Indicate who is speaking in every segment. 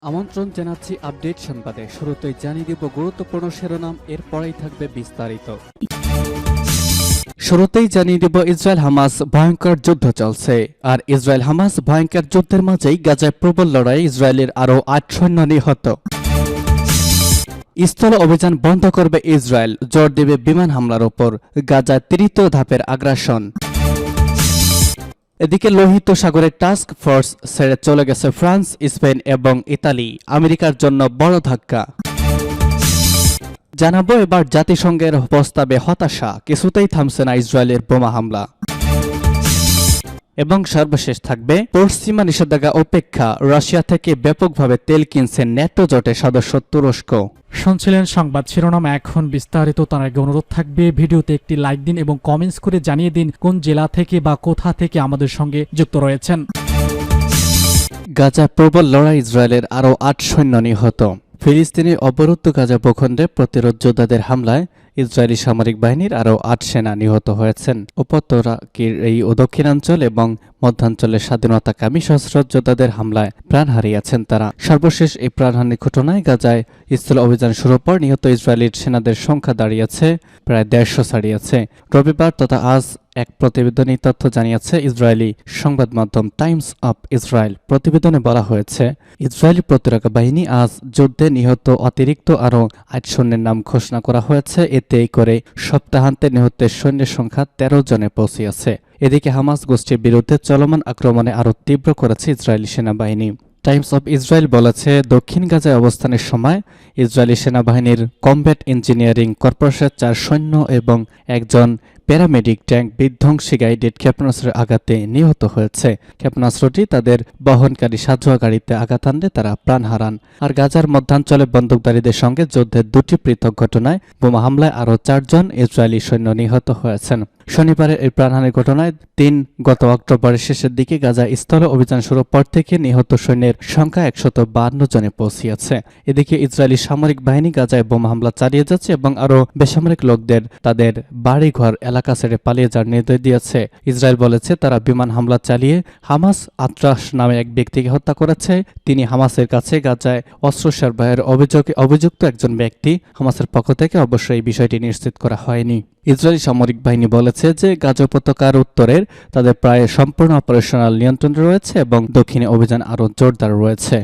Speaker 1: আমন্ত্রণ জানাচ্ছি আপডেট সংবাদে। শুরুতেই জানিয়ে দিব গুরুত্বপূর্ণ শিরোনাম, এরপরেই থাকবে বিস্তারিত। শুরুতেই জানিয়ে দিব ইসরায়েল হামাস ভয়ঙ্কর যুদ্ধ চলছে। আর ইসরায়েল হামাস ভয়ঙ্কর যুদ্ধের মাঝেই গাজায় প্রবল লড়াই, ইসরায়েলের আরও ৮ সৈন্য নিহত। স্থল অভিযান বন্ধ করবে ইসরায়েল, জোর দেবে বিমান হামলার ওপর। গাজায় তৃতীয় ধাপের আগ্রাসন। এদিকে লোহিত সাগরের টাস্ক ফোর্স ছেড়ে চলে গেছে ফ্রান্স, স্পেন এবং ইতালি। আমেরিকার জন্য বড় ধাক্কা। জানাবো এবার জাতিসংঘের প্রস্তাবে হতাশা, কিছুতেই থামছে না ইসরায়েলের বোমা হামলা। এবং সর্বশেষ থাকবে পশ্চিমা নিষেধাজ্ঞা উপেক্ষা, রাশিয়া থেকে ব্যাপকভাবে তেল কিনছে ন্যাটো জোটের সদস্য তুরস্ক।
Speaker 2: শুনছিলেন সংবাদ শিরোনাম, এখন বিস্তারিত। তার আগে অনুরোধ থাকবে ভিডিওতে একটি লাইক দিন এবং কমেন্টস করে জানিয়ে দিন কোন জেলা থেকে বা কোথা থেকে আমাদের সঙ্গে যুক্ত রয়েছেন।
Speaker 1: গাজা প্রবল লড়াই, ইসরায়েলের আরও ৮ সৈন্য নিহত। ফিলিস্তিনি অবরুদ্ধ গাজা ভূখণ্ডে প্রতিরোধ যোদ্ধাদের হামলায় ইসরায়েলি সামরিক বাহিনীর আরও ৮ সেনা নিহত হয়েছেন। উপত্যকার এই দক্ষিণাঞ্চল এবং মধ্যাঞ্চলের স্বাধীনতাকামী সশস্ত্র যোদ্ধাদের হামলায় প্রাণ হারিয়েছেন তারা। সর্বশেষ এই প্রাণহানির ঘটনায় গাজায় স্থল অভিযান শুরুর পর নিহত ইসরায়েলি সেনাদের সংখ্যা দাঁড়িয়েছে প্রায় ১৫০ ছাড়িয়েছে। রবিবার তথা আজ এক প্রতিবেদনী তথ্য জানিয়েছে ইসরায়েলি সংবাদ মাধ্যম টাইমস অফ ইসরায়েল। প্রতিবেদনে বলা হয়েছে, ইসরায়েলি প্রতিরক্ষা বাহিনী আজ যুদ্ধে নিহত অতিরিক্ত আরও ৮ সৈন্যের নাম ঘোষণা করা হয়েছে। এতে করে সপ্তাহান্তে নিহতের সৈন্যের সংখ্যা ১৩ জনে পৌঁছিয়েছে। এদিকে হামাস গোষ্ঠীর বিরুদ্ধে চলমান আক্রমণে আরও তীব্র করেছে ইসরায়েলি সেনাবাহিনী। টাইমস অফ ইসরায়েল বলেছে, দক্ষিণ গাজায় অবস্থানের সময় ইসরায়েলি সেনাবাহিনীর কমব্যাট ইঞ্জিনিয়ারিং কর্পোরেশনের ৪ সৈন্য এবং একজন প্যারামেডিক ট্যাঙ্ক বিধ্বংসী গাইডেড ক্ষেপণাস্ত্রের আঘাতে নিহত হয়েছে। ক্ষেপণাস্ত্রটি তাদের বহনকারী সাঁজোয়া গাড়িতে আঘাত আনলে তারা প্রাণ হারান। আর গাজার মধ্যাঞ্চলে বন্দুকধারীদের সঙ্গে যুদ্ধের ২টি পৃথক ঘটনায় বোমা হামলায় আরও ৪ জন ইসরায়েলি সৈন্য নিহত হয়েছেন। শনিবারের এই প্রাণহানির ঘটনায় গত অক্টোবরের শেষের দিকে গাজা স্থল অভিযান শুরুর পর থেকে নিহত সৈন্যের সংখ্যা ১৫২ জনে পৌঁছিয়েছে। এদিকে ইসরায়েলি সামরিক বাহিনী গাজায় বোমা হামলা চালিয়ে যাচ্ছে এবং আরও বেসামরিক লোকদের তাদের বাড়িঘর এলাকা ছেড়ে পালিয়ে যাওয়ার নির্দেশ দিয়েছে। ইসরায়েল বলেছে, তারা বিমান হামলা চালিয়ে হামাস আত্রাস নামে এক ব্যক্তিকে হত্যা করেছে। তিনি হামাসের কাছে গাজায় অস্ত্র সরবরাহের অভিযুক্ত একজন ব্যক্তি। হামাসের পক্ষ থেকে অবশ্য এই বিষয়টি নিশ্চিত করা হয়নি। ইসরায়েলি সামরিক বাহিনী বলেছে যে গাজা উপত্যকার উত্তরের তাদের প্রায় সম্পূর্ণ অপারেশনাল নিয়ন্ত্রণ রয়েছে এবং দক্ষিণে অভিযান আরও জোরদার রয়েছে।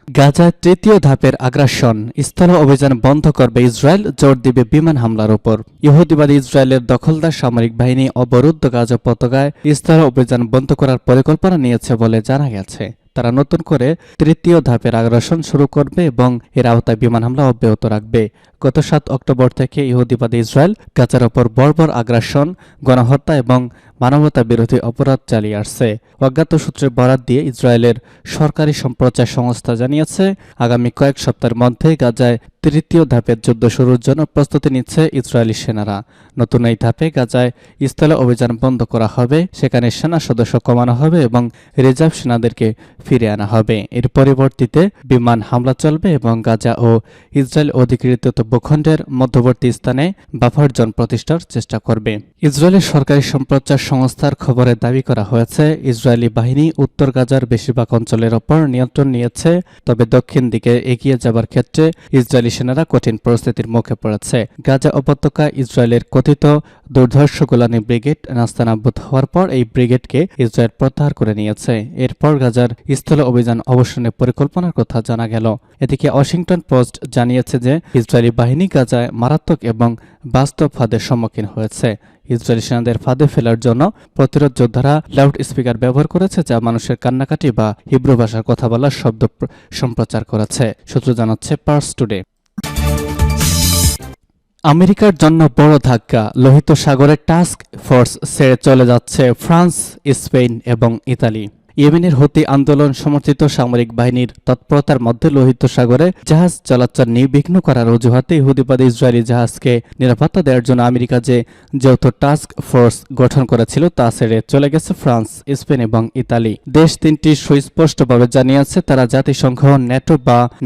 Speaker 1: গাজায় তৃতীয় ধাপের আগ্রাসন, স্থল অভিযান বন্ধ করবে ইসরায়েল, জোর দিবে বিমান হামলার উপর। ইহুদিবাদী ইসরায়েলের দখলদার সামরিক বাহিনী অবরুদ্ধ গাজা উপত্যকায় স্থল অভিযান বন্ধ করার পরিকল্পনা নিয়েছে বলে জানা গেছে। তারা নতুন করে তৃতীয় ধাপের আগ্রাসন শুরু করবে এবং এর আওতায় বিমান হামলা অব্যাহত রাখবে। গত ৭ অক্টোবর থেকে ইহুদিবাদী ইসরায়েল গাজার ওপর বর্বর আগ্রাসন, গণহত্যা এবং মানবতা বিরোধী অপরাধ চালিয়ে আসছে। অজ্ঞাত সূত্রে বরাত দিয়ে ইসরায়েলের সরকারি সম্প্রচার সংস্থা জানিয়েছে, আগামী কয়েক সপ্তাহের মধ্যে গাজায় তৃতীয় ধাপের যুদ্ধ শুরুর জন্য প্রস্তুতি নিচ্ছে ইসরায়েলি সেনারা। নতুন এই ধাপে গাজায় স্থলে অভিযান বন্ধ করা হবে, সেখানে সেনা সদস্য কমানো হবে এবং রিজার্ভ সেনাদেরকে ফিরে আনা হবে। এর পরিবর্তিতে বিমান হামলা চলবে এবং গাজা ও ইসরায়েল অধিকৃত ভূখণ্ডের মধ্যবর্তী স্থানে বাফার জোন প্রতিষ্ঠার চেষ্টা করবে। ইসরায়েলের সরকারি সম্প্রচার সংস্থার খবরে দাবি করা হয়েছে, ইসরায়েলি বাহিনী উত্তর গাজার বেশিরভাগ অঞ্চলের ওপর নিয়ন্ত্রণ নিয়েছে, তবে দক্ষিণ দিকে এগিয়ে যাবার ক্ষেত্রে ইসরায়েলি সেনারা কঠিন পরিস্থিতির মুখে পড়েছে। গাজা উপত্যকায় ইসরায়েলের কথিত দুর্ধর্ষ গোলানি ব্রিগেড নাস্তানাবুদ হওয়ার পর এই ব্রিগেডকে ইসরায়েল প্রত্যাহার করে নিয়েছে। এরপর গাজার স্থল অভিযান অবসানের পরিকল্পনার কথা জানা গেল। এদিকে ওয়াশিংটন পোস্ট জানিয়েছে যে ইসরায়েলি বাহিনী গাজায় মারাত্মক এবং বাস্তব ফাঁদের সম্মুখীন হয়েছে। ইসরায়েলি সেনাদের ফাঁদে ফেলার জন্য প্রতিরোধ যোদ্ধারা লাউড স্পিকার ব্যবহার করেছে, যা মানুষের কান্নাকাটি বা হিব্রু ভাষার কথা বলার শব্দ সম্প্রচার করেছে, সূত্র জানাচ্ছে পার্স টুডে। আমেরিকার জন্য বড় ধাক্কা, লোহিত সাগরের টাস্ক ফোর্স ছেড়ে চলে যাচ্ছে ফ্রান্স, স্পেন এবং ইতালি। ইয়েমেনের হুতি আন্দোলন সমর্থিত সামরিক বাহিনীর তৎপরতার মধ্যে লোহিত সাগরে জাহাজ চলাচল নির্বিঘ্ন করার অজুহাতে ইহুদিবাদী ইসরায়েলি জাহাজকে নিরাপত্তা দেওয়ার জন্য আমেরিকা যে যৌথ টাস্ক ফোর্স গঠন করেছিল তা ছেড়ে চলে গেছে ফ্রান্স, স্পেন এবং ইতালি। দেশ তিনটি সুস্পষ্টভাবে জানিয়েছে তারা জাতিসংঘ,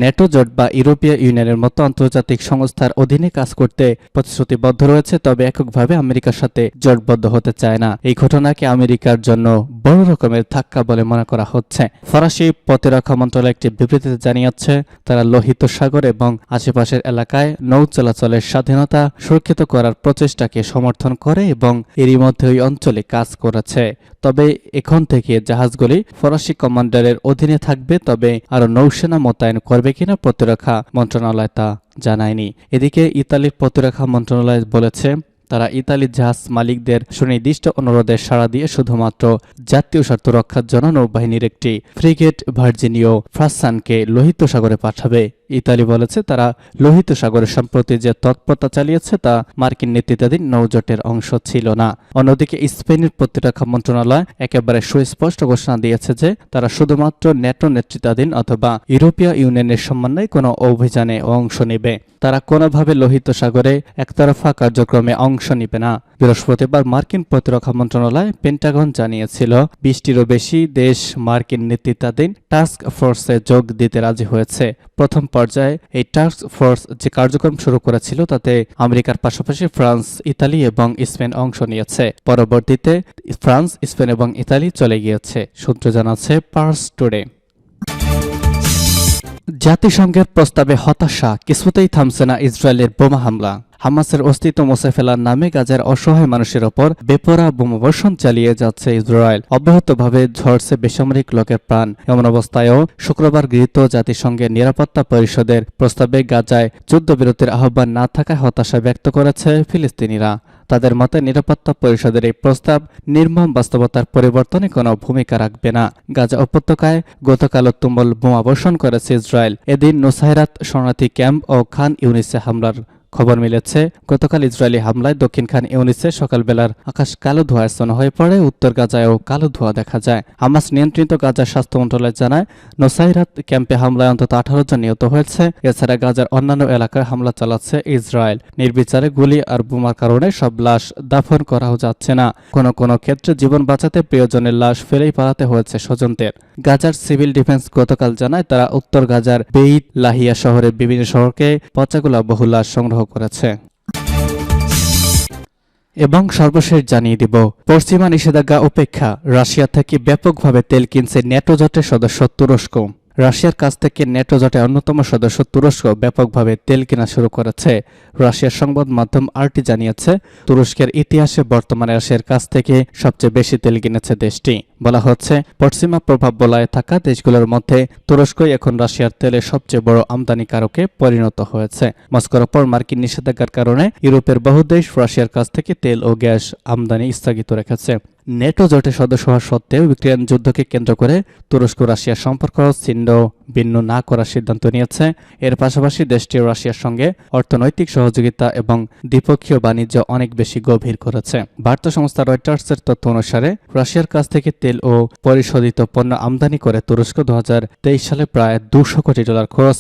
Speaker 1: ন্যাটো জোট বা ইউরোপীয় ইউনিয়নের মতো আন্তর্জাতিক সংস্থার অধীনে কাজ করতে প্রতিশ্রুতিবদ্ধ রয়েছে, তবে এককভাবে আমেরিকার সাথে জোটবদ্ধ হতে চায় না। এই ঘটনাকে আমেরিকার জন্য বড় রকমের ধাক্কা বলে মনে করা হচ্ছে। ফরাসি প্রতিরক্ষা মন্ত্রণালয় একটি বিবৃতিতে জানিয়েছে, তারা লোহিত সাগর এবং আশেপাশের এলাকায় নৌ চলাচলের স্বাধীনতা সুরক্ষিত করার প্রচেষ্টাকে সমর্থন করে এবং এরই মধ্যে ওই অঞ্চলে কাজ করেছে। তবে এখন থেকে জাহাজগুলি ফরাসি কমান্ডারের অধীনে থাকবে, তবে আরও নৌসেনা মোতায়েন করবে কিনা প্রতিরক্ষা মন্ত্রণালয় তা জানায়নি। এদিকে ইতালির প্রতিরক্ষা মন্ত্রণালয় বলেছে, তারা ইতালির জাহাজ মালিকদের সুনির্দিষ্ট অনুরোধে সাড়া দিয়ে শুধুমাত্র জাতীয় স্বার্থ রক্ষার জন্য নৌবাহিনীর একটি ফ্রিগেট ভার্জিনিও ফ্রাসানকে লোহিত সাগরে পাঠাবে। ইতালি বলেছে, তারা লোহিত সাগরে সম্প্রতি যে তৎপরতা চালিয়েছে তা মার্কিন নেতৃত্বাধীন নৌজোটের অংশ ছিল না। অন্যদিকে স্পেনের প্রতিরক্ষা মন্ত্রণালয় একেবারে সুস্পষ্ট ঘোষণা দিয়েছে যে তারা শুধুমাত্র ন্যাটো নেতৃত্বাধীন অথবা ইউরোপীয় ইউনিয়নের সমন্বয়ে কোনো অভিযানে অংশ নেবে। তারা কোনোভাবে লোহিত সাগরে একতরফা কার্যক্রমে অংশ নেবে না। বৃহস্পতিবার মার্কিন প্রতিরক্ষা মন্ত্রণালয় পেন্টাগন জানিয়েছিল, 20টিরও বেশি দেশ মার্কিন নেতৃত্বাধীন টাস্ক ফোর্সে যোগ দিতে রাজি হয়েছে। প্রথম পর্যায়ে এই টাস্ক ফোর্স যে কার্যক্রম শুরু করেছিল তাতে আমেরিকার পাশাপাশি ফ্রান্স, ইতালি এবং স্পেন অংশ নিয়েছে। পরবর্তীতে ফ্রান্স, স্পেন এবং ইতালি চলে গিয়েছে, সূত্র জানাচ্ছে পার্স টুডে। জাতিসংঘের প্রস্তাবে হতাশা, কিছুতেই থামছে না ইসরায়েলের বোমা হামলা। হামাসের অস্তিত্ব মুছে ফেলার নামে গাজার অসহায় মানুষের ওপর বেপরোয়া বোমাবর্ষণ চালিয়ে যাচ্ছে ইসরায়েল। অব্যাহতভাবে ঝরছে বেসামরিক লোকের প্রাণ। এমন অবস্থায়ও শুক্রবার গৃহীত জাতিসংঘের নিরাপত্তা পরিষদের প্রস্তাবে গাজায় যুদ্ধবিরতির আহ্বান না থাকায় হতাশা ব্যক্ত করেছে ফিলিস্তিনিরা। তাদের মতে নিরাপত্তা পরিষদের এই প্রস্তাব নির্মম বাস্তবতার পরিবর্তনে কোনো ভূমিকা রাখবে না। গাজা উপত্যকায় গতকালও তুমুল বোমাবর্ষণ করেছে ইসরায়েল। এদিন নুসাইরাত শরণার্থী ক্যাম্প ও খান ইউনিসে হামলার খবর মিলেছে। গতকাল ইসরায়েলি হামলায় দক্ষিণ খান ইউনিসে সকালবেলার আকাশ কালো ধোঁয়াচ্ছন্ন হয়ে পড়ে। উত্তর গাজায়ও কালো ধোঁয়া দেখা যায়। হামাস নিয়ন্ত্রিত গাজার স্বাস্থ্য মন্ত্রণালয় জানায়, নুসাইরাত ক্যাম্পে হামলায় অন্তত 18 জন নিহত হয়েছে। এছাড়া গাজার অন্যান্য এলাকায় হামলা চালাচ্ছে ইসরায়েল। নির্বিচারে গুলি আর বোমার কারণে সব লাশ দাফন করাও যাচ্ছে না। কোনো কোনো ক্ষেত্রে জীবন বাঁচাতে প্রিয়জনের লাশ ফেলেই পালাতে হয়েছে স্বজনদের। গাজার সিভিল ডিফেন্স গতকাল জানায়, তারা উত্তর গাজার বেইত লাহিয়া শহরের বিভিন্ন শহরকে পচাগুলা বহু লাশ সংগ্রহ করেছে। এবং সর্বশেষ জানিয়ে দিব, পশ্চিমা নিষেধাজ্ঞা উপেক্ষা, রাশিয়া থেকে ব্যাপকভাবে তেল কিনছে ন্যাটো জোটের সদস্য তুরস্ক। রাশিয়ার কাছ থেকে ন্যাটো জোটের অন্যতম সদস্য তুরস্ক ব্যাপকভাবে তেল কেনা শুরু করেছে। রাশিয়ার সংবাদ মাধ্যম আরটি জানিয়েছে, তুরস্কের ইতিহাসে বর্তমানে রাশিয়ার কাছ থেকে সবচেয়ে বেশি তেল কিনেছে দেশটি। বলা হচ্ছে, পশ্চিমা প্রভাব বলয়ে থাকা দেশগুলোর মধ্যে তুরস্কই এখন রাশিয়ার তেলের সবচেয়ে বড় আমদানিকারকে পরিণত হয়েছে। মস্কোর ওপর মার্কিন নিষেধাজ্ঞার কারণে ইউরোপের বহু দেশ রাশিয়ার কাছ থেকে তেল ও গ্যাস আমদানি স্থগিত রেখেছে। নেটো জোটের সদস্য হওয়া সত্ত্বেও ইউক্রেন যুদ্ধকে কেন্দ্র করে তুরস্ক রাশিয়ার সম্পর্ক ছিন্ন ভিন্ন না করার সিদ্ধান্ত নিয়েছে। এর পাশাপাশি দেশটি রাশিয়ার সঙ্গে অর্থনৈতিক সহযোগিতা এবং দ্বিপক্ষীয় বাণিজ্য অনেক বেশি গভীর করেছে। বার্তা সংস্থা রয়টার্সের তথ্য অনুসারে রাশিয়ার কাছ থেকে তেল ও পরিশোধিত পণ্য আমদানি করে তুরস্ক 2023 সালে প্রায় $200 কোটি খরচ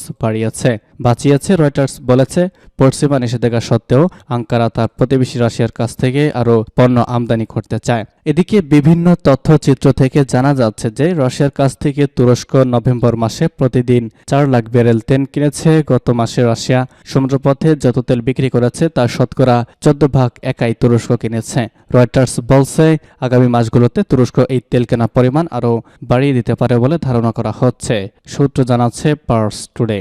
Speaker 1: বাঁচিয়েছে। রয়টার্স বলেছে, পশ্চিমা নিষেধাজ্ঞা সত্ত্বেও আঙ্কারা তার প্রতিবেশী রাশিয়ার কাছ থেকে আরও পণ্য আমদানি করতে চায়। এদিকে বিভিন্ন তথ্যচিত্র থেকে জানা যাচ্ছে যে রাশিয়ার কাছ থেকে তুরস্ক নভেম্বর মাসে প্রতিদিন 4 লাখ ব্যারেল তেল কিনেছে। গত মাসে রাশিয়া সমুদ্রপথে যত তেল বিক্রি করেছে তার শতকরা 14% একাই তুরস্ক কিনেছে। রয়টার্স বলছে, আগামী মাসগুলোতে তুরস্ক এই তেল কেনার পরিমাণ আরও বাড়িয়ে দিতে পারে বলে ধারণা করা হচ্ছে, সূত্র জানাচ্ছে পার্স টুডে।